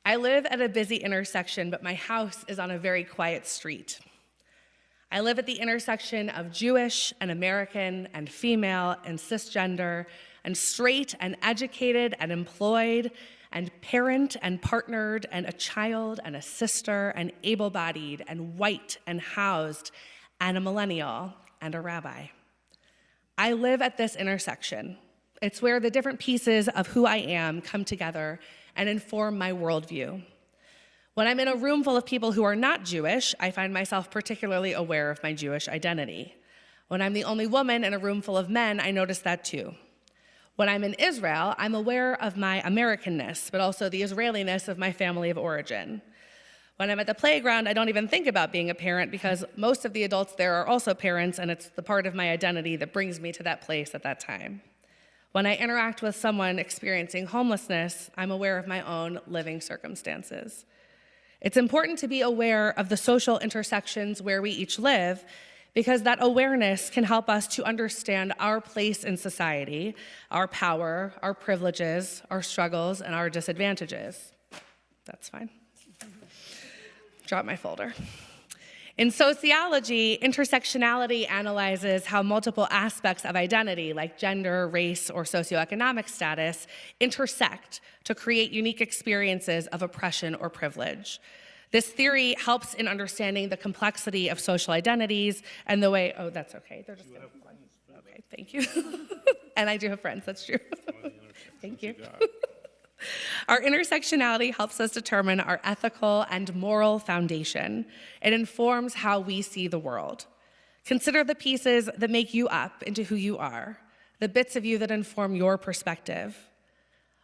I live at a busy intersection, but my house is on a very quiet street. I live at the intersection of Jewish and American and female and cisgender and straight and educated and employed and parent and partnered and a child and a sister and able-bodied and white and housed and a millennial and a rabbi. I live at this intersection. It's where the different pieces of who I am come together and inform my worldview. When I'm in a room full of people who are not Jewish, I find myself particularly aware of my Jewish identity. When I'm the only woman in a room full of men, I notice that too. When I'm in Israel, I'm aware of my Americanness, but also the Israeliness of my family of origin. When I'm at the playground, I don't even think about being a parent because most of the adults there are also parents, and it's the part of my identity that brings me to that place at that time. When I interact with someone experiencing homelessness, I'm aware of my own living circumstances. It's important to be aware of the social intersections where we each live because that awareness can help us to understand our place in society, our power, our privileges, our struggles, and our disadvantages. That's fine. Drop my folder. In sociology, intersectionality analyzes how multiple aspects of identity, like gender, race, or socioeconomic status, intersect to create unique experiences of oppression or privilege. This theory helps in understanding the complexity of social identities and the way, oh, that's okay. They're just going to, okay, thank you. And I do have friends, that's true. Thank you. Our intersectionality helps us determine our ethical and moral foundation. It informs how we see the world. Consider the pieces that make you up into who you are, the bits of you that inform your perspective.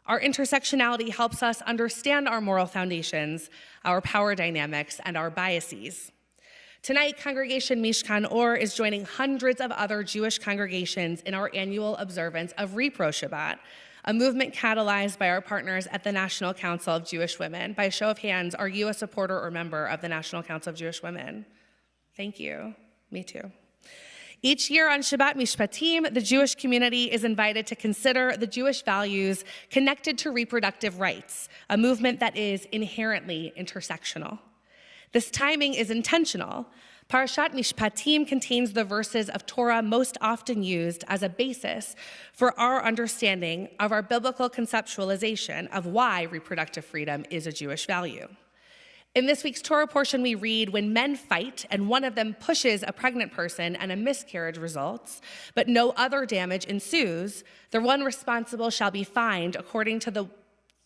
Our intersectionality helps us understand our moral foundations, our power dynamics, and our biases. Tonight, Congregation Mishkan Or is joining hundreds of other Jewish congregations in our annual observance of REPRO Shabbat, a movement catalyzed by our partners at the National Council of Jewish Women. By show of hands, are you a supporter or member of the National Council of Jewish Women? Thank you. Me too. Each year on Shabbat Mishpatim, the Jewish community is invited to consider the Jewish values connected to reproductive rights, a movement that is inherently intersectional. This timing is intentional. Parashat Mishpatim contains the verses of Torah most often used as a basis for our understanding of our biblical conceptualization of why reproductive freedom is a Jewish value. In this week's Torah portion, we read, when men fight and one of them pushes a pregnant person and a miscarriage results, but no other damage ensues, the one responsible shall be fined according to the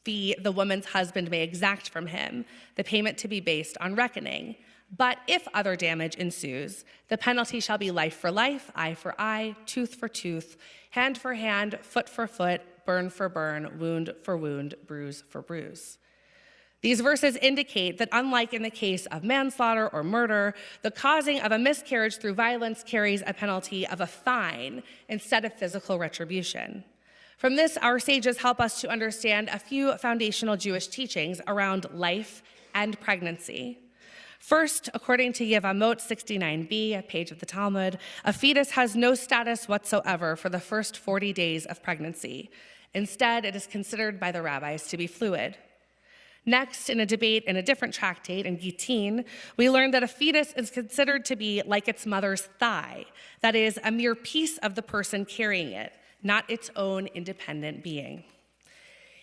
fee the woman's husband may exact from him, the payment to be based on reckoning. But if other damage ensues, the penalty shall be life for life, eye for eye, tooth for tooth, hand for hand, foot for foot, burn for burn, wound for wound, bruise for bruise. These verses indicate that unlike in the case of manslaughter or murder, the causing of a miscarriage through violence carries a penalty of a fine instead of physical retribution. From this, our sages help us to understand a few foundational Jewish teachings around life and pregnancy. First, according to Yevamot 69b, a page of the Talmud, a fetus has no status whatsoever for the first 40 days of pregnancy. Instead, it is considered by the rabbis to be fluid. Next, in a debate in a different tractate, in Gittin, we learned that a fetus is considered to be like its mother's thigh, that is, a mere piece of the person carrying it, not its own independent being.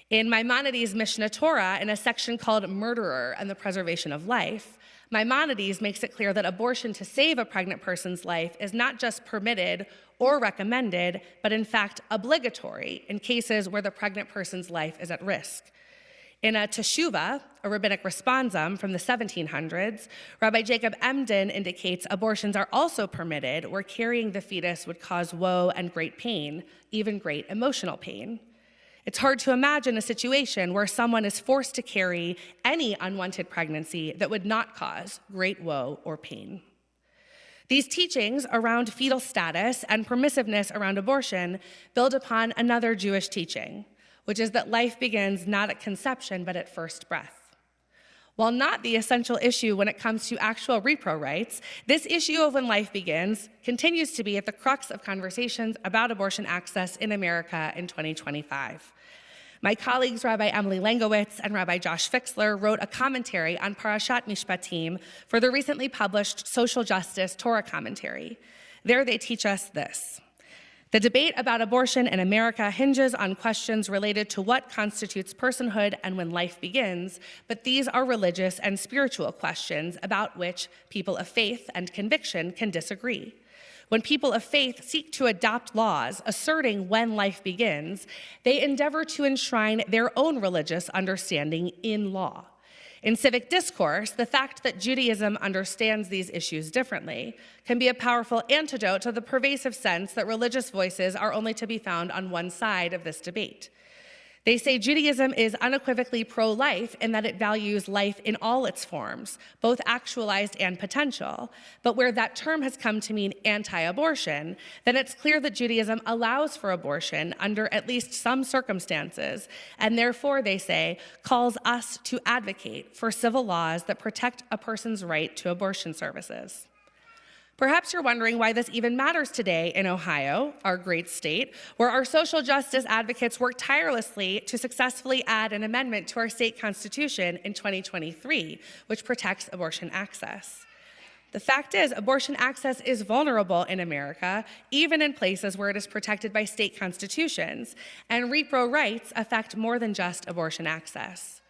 In Maimonides' Mishnah Torah, in a section called Murderer and the Preservation of Life, Maimonides makes it clear that abortion to save a pregnant person's life is not just permitted or recommended, but in fact obligatory in cases where the pregnant person's life is at risk. In a Teshuvah, a rabbinic responsum from the 1700s, Rabbi Jacob Emden indicates abortions are also permitted where carrying the fetus would cause woe and great pain, even great emotional pain. It's hard to imagine a situation where someone is forced to carry any unwanted pregnancy that would not cause great woe or pain. These teachings around fetal status and permissiveness around abortion build upon another Jewish teaching, which is that life begins not at conception, but at first breath. While not the essential issue when it comes to actual repro rights, this issue of when life begins continues to be at the crux of conversations about abortion access in America in 2025. My colleagues, Rabbi Emily Langowitz and Rabbi Josh Fixler, wrote a commentary on Parashat Mishpatim for the recently published Social Justice Torah Commentary. There they teach us this. The debate about abortion in America hinges on questions related to what constitutes personhood and when life begins, but these are religious and spiritual questions about which people of faith and conviction can disagree. When people of faith seek to adopt laws asserting when life begins, they endeavor to enshrine their own religious understanding in law. In civic discourse, the fact that Judaism understands these issues differently can be a powerful antidote to the pervasive sense that religious voices are only to be found on one side of this debate. They say Judaism is unequivocally pro-life in that it values life in all its forms, both actualized and potential. But where that term has come to mean anti-abortion, then it's clear that Judaism allows for abortion under at least some circumstances, and therefore, they say, calls us to advocate for civil laws that protect a person's right to abortion services. Perhaps you're wondering why this even matters today in Ohio, our great state, where our social justice advocates work tirelessly to successfully add an amendment to our state constitution in 2023, which protects abortion access. The fact is, abortion access is vulnerable in America, even in places where it is protected by state constitutions, and REPRO rights affect more than just abortion access.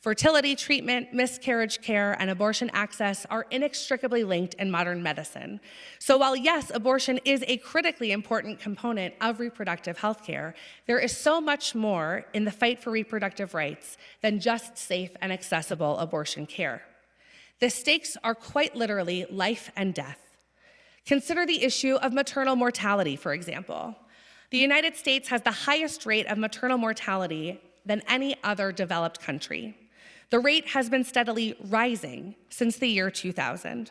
Fertility treatment, miscarriage care, and abortion access are inextricably linked in modern medicine. So while yes, abortion is a critically important component of reproductive health care, there is so much more in the fight for reproductive rights than just safe and accessible abortion care. The stakes are quite literally life and death. Consider the issue of maternal mortality, for example. The United States has the highest rate of maternal mortality than any other developed country. The rate has been steadily rising since the year 2000.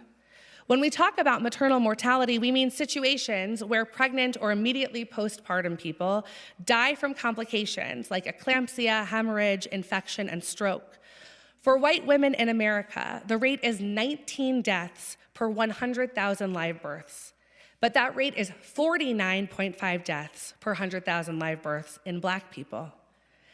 When we talk about maternal mortality, we mean situations where pregnant or immediately postpartum people die from complications like eclampsia, hemorrhage, infection, and stroke. For white women in America, the rate is 19 deaths per 100,000 live births. But that rate is 49.5 deaths per 100,000 live births in Black people.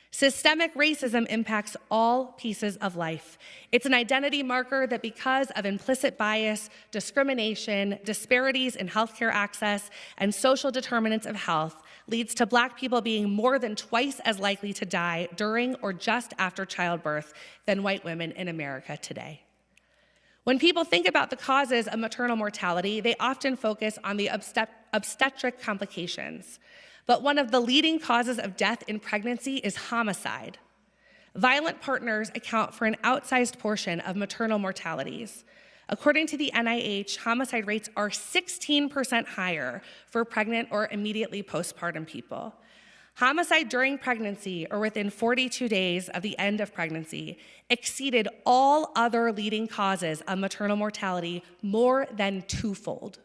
Systemic racism impacts all pieces of life. It's an identity marker that because of implicit bias, discrimination, disparities in healthcare access, and social determinants of health, leads to Black people being more than twice as likely to die during or just after childbirth than white women in America today. When people think about the causes of maternal mortality, they often focus on the obstetric complications. But one of the leading causes of death in pregnancy is homicide. Violent partners account for an outsized portion of maternal mortalities. According to the NIH, homicide rates are 16% higher for pregnant or immediately postpartum people. Homicide during pregnancy or within 42 days of the end of pregnancy exceeded all other leading causes of maternal mortality more than twofold.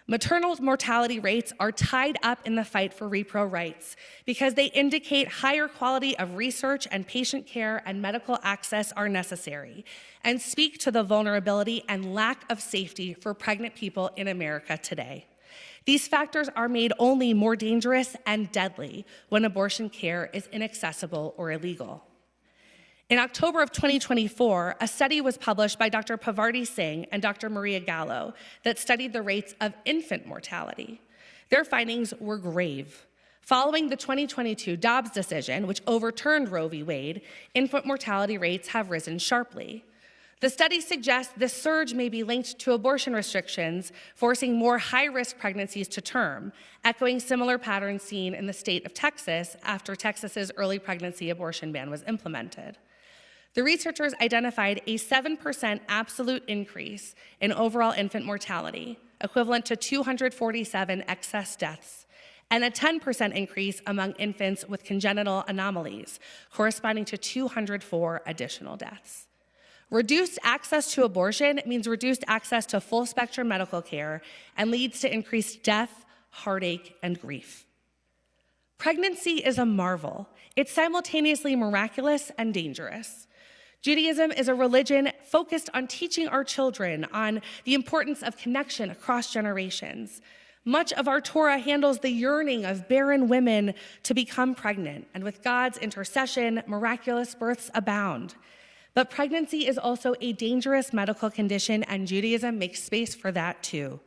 Maternal mortality rates are tied up in the fight for REPRO rights because they indicate higher quality of research and patient care and medical access are necessary and speak to the vulnerability and lack of safety for pregnant people in America today. These factors are made only more dangerous and deadly when abortion care is inaccessible or illegal. In October of 2024, a study was published by Dr. Pavarti Singh and Dr. Maria Gallo that studied the rates of infant mortality. Their findings were grave. Following the 2022 Dobbs decision, which overturned Roe v. Wade, infant mortality rates have risen sharply. The study suggests this surge may be linked to abortion restrictions, forcing more high-risk pregnancies to term, echoing similar patterns seen in the state of Texas after Texas's early pregnancy abortion ban was implemented. The researchers identified a 7% absolute increase in overall infant mortality, equivalent to 247 excess deaths, and a 10% increase among infants with congenital anomalies, corresponding to 204 additional deaths. Reduced access to abortion means reduced access to full-spectrum medical care and leads to increased death, heartache, and grief. Pregnancy is a marvel. It's simultaneously miraculous and dangerous. Judaism is a religion focused on teaching our children on the importance of connection across generations. Much of our Torah handles the yearning of barren women to become pregnant, and with God's intercession, miraculous births abound. But pregnancy is also a dangerous medical condition, and Judaism makes space for that too.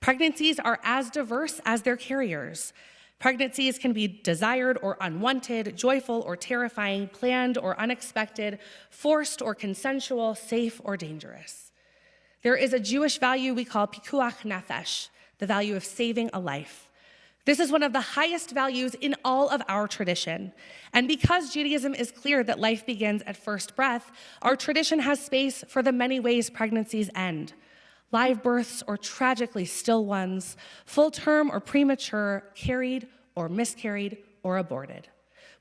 Pregnancies are as diverse as their carriers. Pregnancies can be desired or unwanted, joyful or terrifying, planned or unexpected, forced or consensual, safe or dangerous. There is a Jewish value we call pikuach nefesh, the value of saving a life. This is one of the highest values in all of our tradition. And because Judaism is clear that life begins at first breath, our tradition has space for the many ways pregnancies end. Live births or tragically still ones, full term or premature, carried or miscarried or aborted.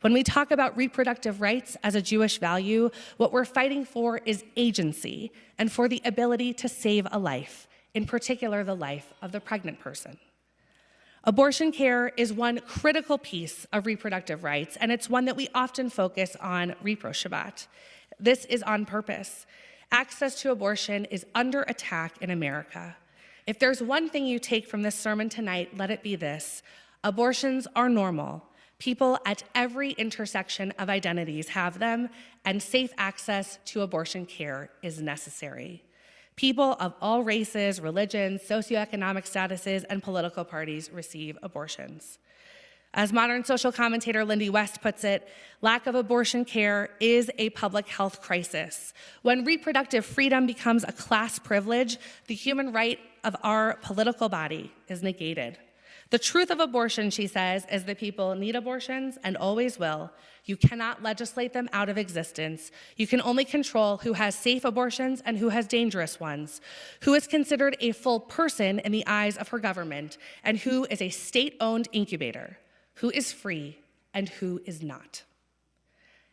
When we talk about reproductive rights as a Jewish value, what we're fighting for is agency and for the ability to save a life, in particular the life of the pregnant person. Abortion care is one critical piece of reproductive rights, and it's one that we often focus on REPRO Shabbat. This is on purpose. Access to abortion is under attack in America. If there's one thing you take from this sermon tonight, let it be this: abortions are normal. People at every intersection of identities have them, and safe access to abortion care is necessary. People of all races, religions, socioeconomic statuses, and political parties receive abortions. As modern social commentator Lindy West puts it, lack of abortion care is a public health crisis. When reproductive freedom becomes a class privilege, the human right of our political body is negated. The truth of abortion, she says, is that people need abortions and always will. You cannot legislate them out of existence. You can only control who has safe abortions and who has dangerous ones, who is considered a full person in the eyes of her government, and who is a state-owned incubator, who is free and who is not.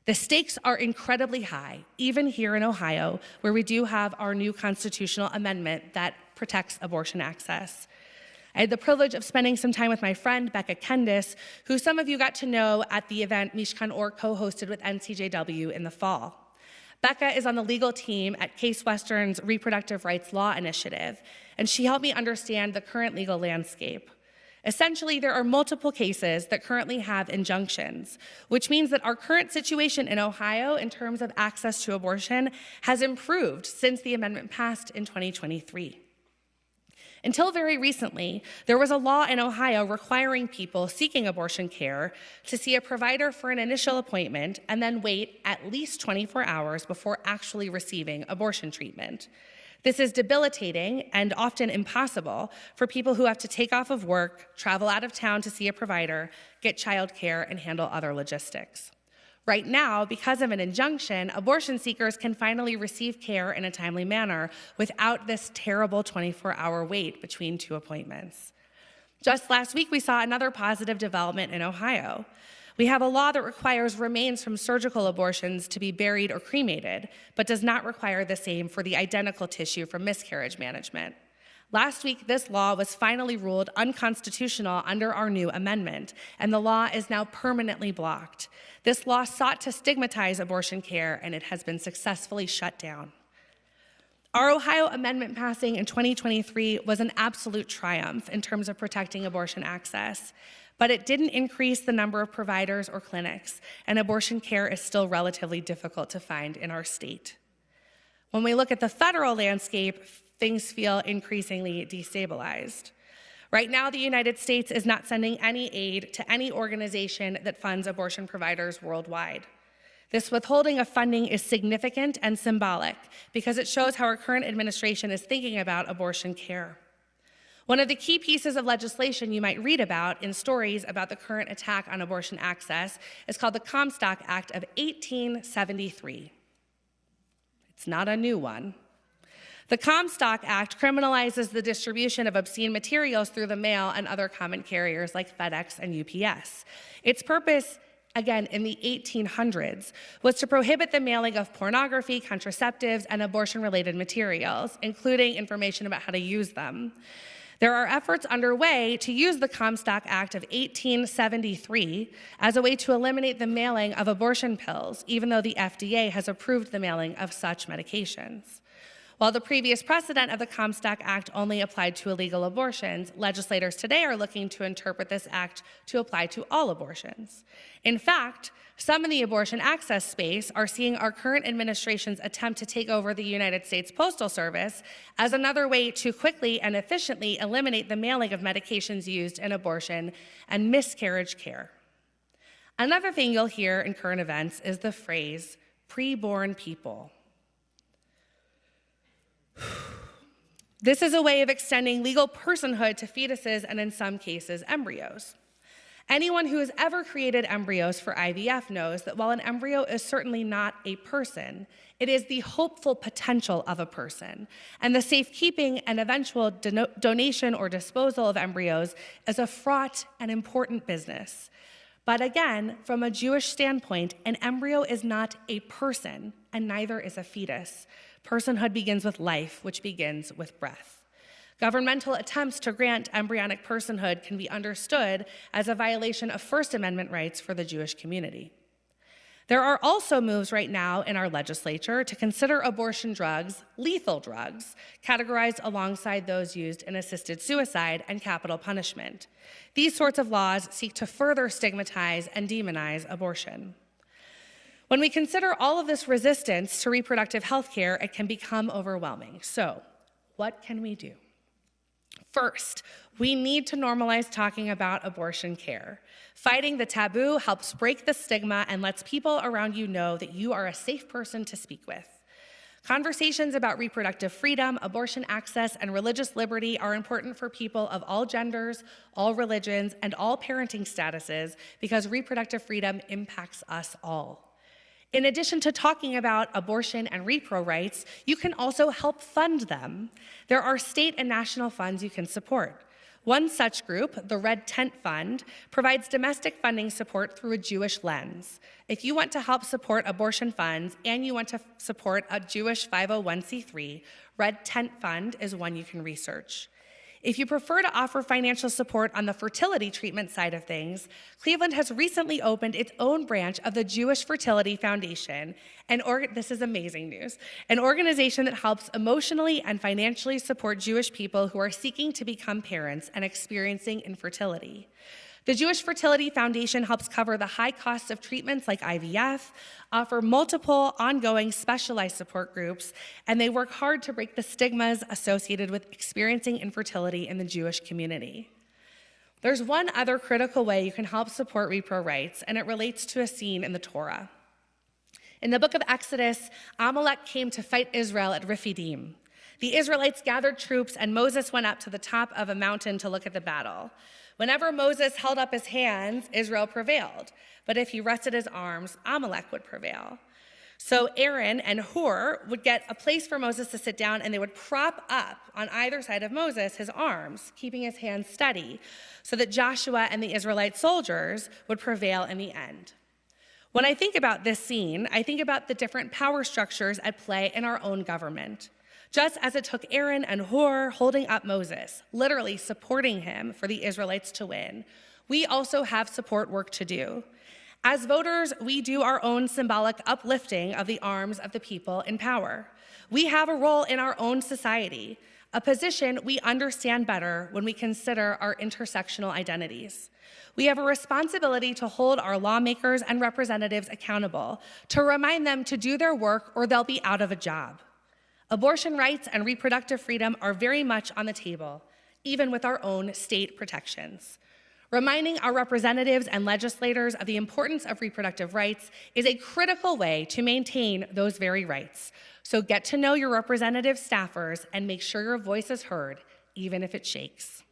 The stakes are incredibly high, even here in Ohio, where we do have our new constitutional amendment that protects abortion access. I had the privilege of spending some time with my friend, Becca Kendis, who some of you got to know at the event Mishkan Or co-hosted with NCJW in the fall. Becca is on the legal team at Case Western's Reproductive Rights Law Initiative, and she helped me understand the current legal landscape. Essentially, there are multiple cases that currently have injunctions, which means that our current situation in Ohio in terms of access to abortion has improved since the amendment passed in 2023. Until very recently, there was a law in Ohio requiring people seeking abortion care to see a provider for an initial appointment and then wait at least 24 hours before actually receiving abortion treatment. This is debilitating and often impossible for people who have to take off of work, travel out of town to see a provider, get childcare, and handle other logistics. Right now, because of an injunction, abortion seekers can finally receive care in a timely manner without this terrible 24-hour wait between two appointments. Just last week, we saw another positive development in Ohio. We have a law that requires remains from surgical abortions to be buried or cremated, but does not require the same for the identical tissue from miscarriage management. Last week, this law was finally ruled unconstitutional under our new amendment, and the law is now permanently blocked. This law sought to stigmatize abortion care, and it has been successfully shut down. Our Ohio amendment passing in 2023 was an absolute triumph in terms of protecting abortion access, but it didn't increase the number of providers or clinics, and abortion care is still relatively difficult to find in our state. When we look at the federal landscape, things feel increasingly destabilized. Right now, the United States is not sending any aid to any organization that funds abortion providers worldwide. This withholding of funding is significant and symbolic because it shows how our current administration is thinking about abortion care. One of the key pieces of legislation you might read about in stories about the current attack on abortion access is called the Comstock Act of 1873. It's not a new one. The Comstock Act criminalizes the distribution of obscene materials through the mail and other common carriers like FedEx and UPS. Its purpose, again, in the 1800s, was to prohibit the mailing of pornography, contraceptives, and abortion-related materials, including information about how to use them. There are efforts underway to use the Comstock Act of 1873 as a way to eliminate the mailing of abortion pills, even though the FDA has approved the mailing of such medications. While the previous precedent of the Comstock Act only applied to illegal abortions, legislators today are looking to interpret this act to apply to all abortions. In fact, some in the abortion access space are seeing our current administration's attempt to take over the United States Postal Service as another way to quickly and efficiently eliminate the mailing of medications used in abortion and miscarriage care. Another thing you'll hear in current events is the phrase, preborn people. This is a way of extending legal personhood to fetuses and in some cases, embryos. Anyone who has ever created embryos for IVF knows that while an embryo is certainly not a person, it is the hopeful potential of a person. And the safekeeping and eventual donation or disposal of embryos is a fraught and important business. But again, from a Jewish standpoint, an embryo is not a person, and neither is a fetus. Personhood begins with life, which begins with breath. Governmental attempts to grant embryonic personhood can be understood as a violation of First Amendment rights for the Jewish community. There are also moves right now in our legislature to consider abortion drugs lethal drugs, categorized alongside those used in assisted suicide and capital punishment. These sorts of laws seek to further stigmatize and demonize abortion. When we consider all of this resistance to reproductive health care, it can become overwhelming. So, what can we do? First, we need to normalize talking about abortion care. Fighting the taboo helps break the stigma and lets people around you know that you are a safe person to speak with. Conversations about reproductive freedom, abortion access, and religious liberty are important for people of all genders, all religions, and all parenting statuses because reproductive freedom impacts us all. In addition to talking about abortion and REPRO rights, you can also help fund them. There are state and national funds you can support. One such group, the Red Tent Fund, provides domestic funding support through a Jewish lens. If you want to help support abortion funds and you want to support a Jewish 501c3, Red Tent Fund is one you can research. If you prefer to offer financial support on the fertility treatment side of things, Cleveland has recently opened its own branch of the Jewish Fertility Foundation, this is amazing news, an organization that helps emotionally and financially support Jewish people who are seeking to become parents and experiencing infertility. The Jewish Fertility Foundation helps cover the high costs of treatments like IVF, offer multiple ongoing specialized support groups, and they work hard to break the stigmas associated with experiencing infertility in the Jewish community. There's one other critical way you can help support REPRO rights, and it relates to a scene in the Torah. In the book of Exodus, Amalek came to fight Israel at Rephidim. The Israelites gathered troops, and Moses went up to the top of a mountain to look at the battle. Whenever Moses held up his hands, Israel prevailed. But if he rested his arms, Amalek would prevail. So Aaron and Hur would get a place for Moses to sit down, and they would prop up on either side of Moses his arms, keeping his hands steady, so that Joshua and the Israelite soldiers would prevail in the end. When I think about this scene, I think about the different power structures at play in our own government. Just as it took Aaron and Hur holding up Moses, literally supporting him for the Israelites to win, we also have support work to do. As voters, we do our own symbolic uplifting of the arms of the people in power. We have a role in our own society, a position we understand better when we consider our intersectional identities. We have a responsibility to hold our lawmakers and representatives accountable, to remind them to do their work or they'll be out of a job. Abortion rights and reproductive freedom are very much on the table, even with our own state protections. Reminding our representatives and legislators of the importance of reproductive rights is a critical way to maintain those very rights. So get to know your representative staffers and make sure your voice is heard, even if it shakes.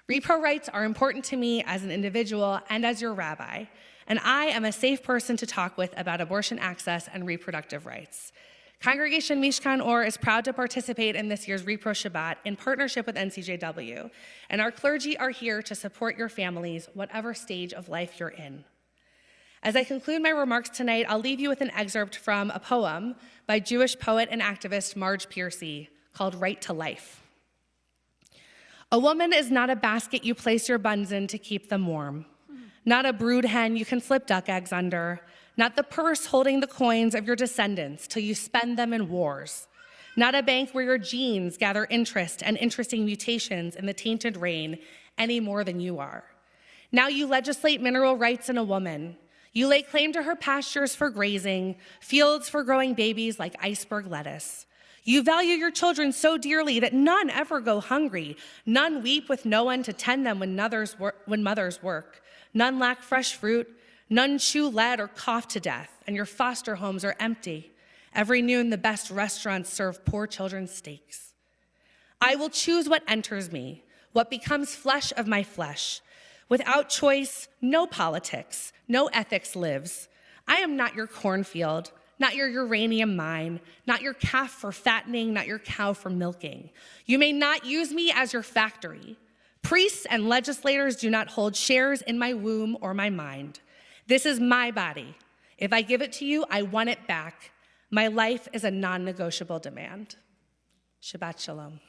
REPRO rights are important to me as an individual and as your rabbi, and I am a safe person to talk with about abortion access and reproductive rights. Congregation Mishkan Or is proud to participate in this year's REPRO Shabbat in partnership with NCJW, and our clergy are here to support your families, whatever stage of life you're in. As I conclude my remarks tonight, I'll leave you with an excerpt from a poem by Jewish poet and activist Marge Piercy called Right to Life. A woman is not a basket you place your buns in to keep them warm, not a brood hen you can slip duck eggs under, not the purse holding the coins of your descendants till you spend them in wars, not a bank where your genes gather interest and interesting mutations in the tainted rain any more than you are. Now you legislate mineral rights in a woman. You lay claim to her pastures for grazing, fields for growing babies like iceberg lettuce. You value your children so dearly that none ever go hungry. None weep with no one to tend them when mothers work. None lack fresh fruit. None chew lead or cough to death, and your foster homes are empty. Every noon, the best restaurants serve poor children's steaks. I will choose what enters me, what becomes flesh of my flesh. Without choice, no politics, no ethics lives. I am not your cornfield, not your uranium mine, not your calf for fattening, not your cow for milking. You may not use me as your factory. Priests and legislators do not hold shares in my womb or my mind. This is my body. If I give it to you, I want it back. My life is a non-negotiable demand. Shabbat shalom.